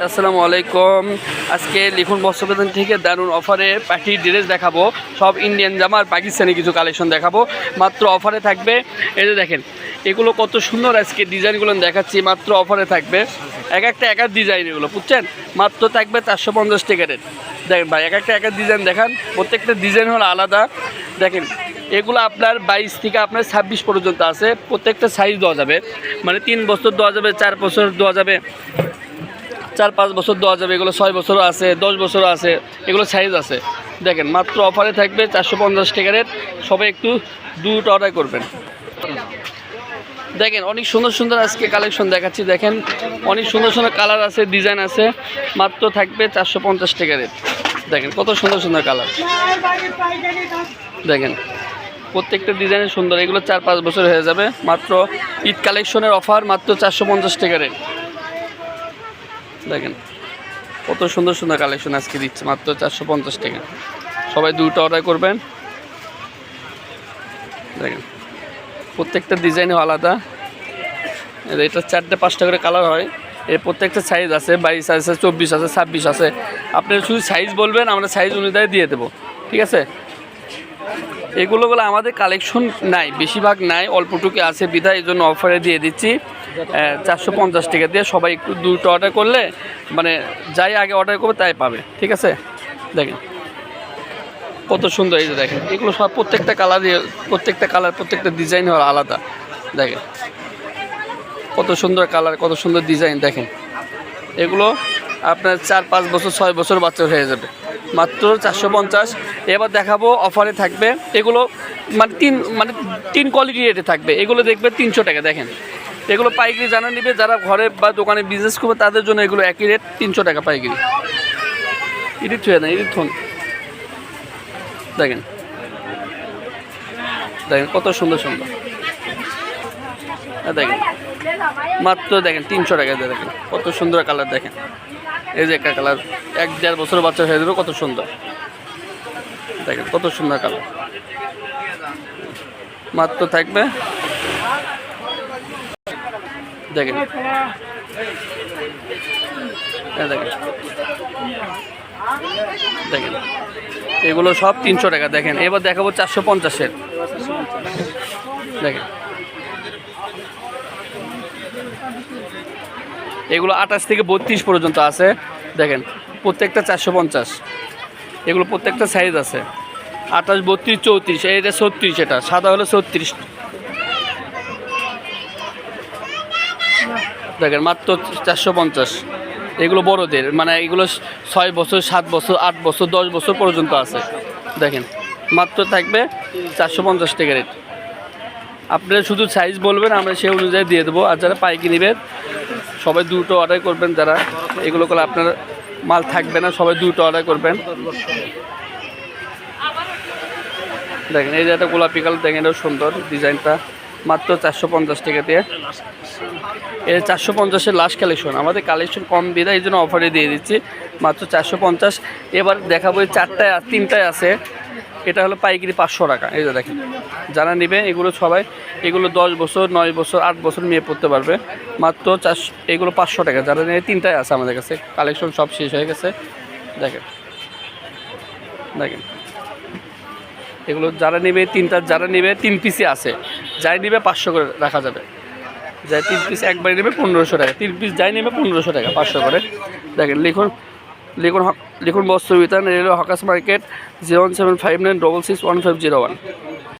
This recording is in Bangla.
আসসালামু আলাইকুম। আজকে লিখুন বস্ত্রপ্রদান থেকে দারুণ অফারে পার্টি ড্রেস দেখাবো। সব ইন্ডিয়ান জামা আর পাকিস্তানি কিছু কালেকশন দেখাবো, মাত্র অফারে থাকবে। এই যে দেখেন, এগুলো কত সুন্দর আজকে ডিজাইনগুলো দেখাচ্ছি, মাত্র অফারে থাকবে। এক একটা ডিজাইন, এগুলো বুঝছেন, মাত্র থাকবে 450 টাকা রেট। দেখেন ভাই, এক একটা ডিজাইন দেখান, প্রত্যেকটা ডিজাইন হলো আলাদা। দেখেন, এগুলো আপনার 22 থেকে আপনার 26 পর্যন্ত আছে। প্রত্যেকটা সাইজ দেওয়া যাবে, মানে 3 বছর দেওয়া যাবে, 4 বছর দেওয়া যাবে, 4-5 বছর দেওয়া যাবে। এগুলো 6 বছরও আছে, 10 বছরও আছে, এগুলো সাইজ আছে। দেখেন, মাত্র অফারে থাকবে 450 টাকা রেট। সবাই একটু দুটো অর্ডার করবেন। দেখেন, অনেক সুন্দর সুন্দর আজকে কালেকশন দেখাচ্ছি। দেখেন, অনেক সুন্দর সুন্দর কালার আছে, ডিজাইন আছে, মাত্র থাকবে 450 টাকা রেট। দেখেন কত সুন্দর সুন্দর কালার। দেখেন, প্রত্যেকটা ডিজাইন সুন্দর। এগুলো 4-5 বছর হয়ে যাবে। মাত্র ঈদ কালেকশনের অফার, মাত্র 450 টাকা রেট। দেখেন কত সুন্দর সুন্দর কালেকশন আজকে দিচ্ছে, মাত্র 450 টাকা। সবাই দুটো অর্ডার করবেন। দেখেন, প্রত্যেকটা ডিজাইনও আলাদা। এটা 4-5টা করে কালার হয়। এর প্রত্যেকটা সাইজ আছে, 22 আছে, 24 আছে, 26 আছে। আপনি শুধু সাইজ বলবেন, আমরা সাইজ অনুযায়ী দিয়ে দেবো, ঠিক আছে। এগুলো আমাদের কালেকশন নাই, বেশিরভাগ নাই, অল্পটুকু আছে বিধায় এই জন্য অফারে দিয়ে দিচ্ছি 450 টাকা দিয়ে। সবাই একটু দুটো অর্ডার করলে, মানে যাই আগে অর্ডার করবে তাই পাবে, ঠিক আছে। দেখেন কত সুন্দর। এই যে দেখেন, এগুলো সব প্রত্যেকটা কালার, প্রত্যেকটা ডিজাইন হওয়ার আলাদা। দেখেন কত সুন্দর কালার, কত সুন্দর ডিজাইন। দেখেন, এগুলো আপনার 4-5 বছর, 6 বছর বাচ্চা হয়ে যাবে, মাত্র 450। এবার দেখাবো অফারে থাকবে। এগুলো মানে তিন কোয়ালিটি রেটে থাকবে। এগুলো দেখবে 300 টাকা। দেখেন, এগুলো পাইকারি জানা নেবে যারা ঘরে বা দোকানে বিজনেস করবে, তাদের জন্য এগুলো একই রেট, 300 টাকা পাইকারি। ইডিট হয়ে না, ইডিট হন। দেখেন দেখেন কত সুন্দর সুন্দর। দেখেন মাত্র, দেখেন 300 টাকা দিয়ে। দেখেন কত সুন্দর কালার। দেখেন, এই যে একটা কালার 1-1.5 বছর বাচ্চা হয়ে যাবে, কত সুন্দর। দেখেন কত সুন্দর কালার, মাত্র থাকবে। দেখেন দেখেন দেখেন, এগুলো সব 300 টাকা। দেখেন, এবার দেখাবো 450-এর। দেখেন, এগুলো 28 থেকে 32 পর্যন্ত আছে। দেখেন, প্রত্যেকটা 450। এগুলো প্রত্যেকটা সাইজ আছে, 28, 32, 34। এটা 36, এটা সাদা হলো 36। দেখেন মাত্র 450। এগুলো বড়দের, মানে এগুলো 6 বছর, 7 বছর, 8 বছর, 10 বছর পর্যন্ত আছে। দেখেন, মাত্র থাকবে 450 টাকা রেট। আপনারা শুধু সাইজ বলবেন, আমরা সেই অনুযায়ী দিয়ে দেবো। আর যারা পাইকারি নেবেন, সবাই দুটো অর্ডার করবেন। যারা এগুলো করলে আপনার মাল থাকবে না, সবাই দুটো অর্ডার করবেন। দেখেন, এই যে একটা গোলাপি কালার, দেখেন এটাও সুন্দর ডিজাইনটা, মাত্র 450 টাকা দিয়ে। এই 450-এর লাস্ট কালেকশন। আমাদের কালেকশন কম বিধায় এই জন্য অফারে দিয়ে দিচ্ছি, মাত্র 450। এবার দেখাবো 4টায় আর 3টায় আছে। এটা হলো পাইকারি 500 টাকা। এই যে দেখেন, যারা নেবে এগুলো সবাই, এগুলো 10 বছর, 9 বছর, 8 বছর মেয়ে পড়তে পারবে, মাত্র 400। এগুলো 500 টাকা। যারা নেবে 3টায় আছে আমাদের কাছে, কালেকশন সব শেষ হয়ে গেছে। দেখেন দেখেন, এগুলো যারা নেবে 3টা, যারা নেবে 3 পিসই আছে। যাই নেবে 500 করে রাখা যাবে। যাই 3 পিস একবারে নেবে 1500 টাকা। 3 পিস যাই নেবে 1500 টাকা, 500 করে। দেখেন, লিখুন বস্ত্র বিতান, রেলওয়ে হকার্স মার্কেট, 01759661501।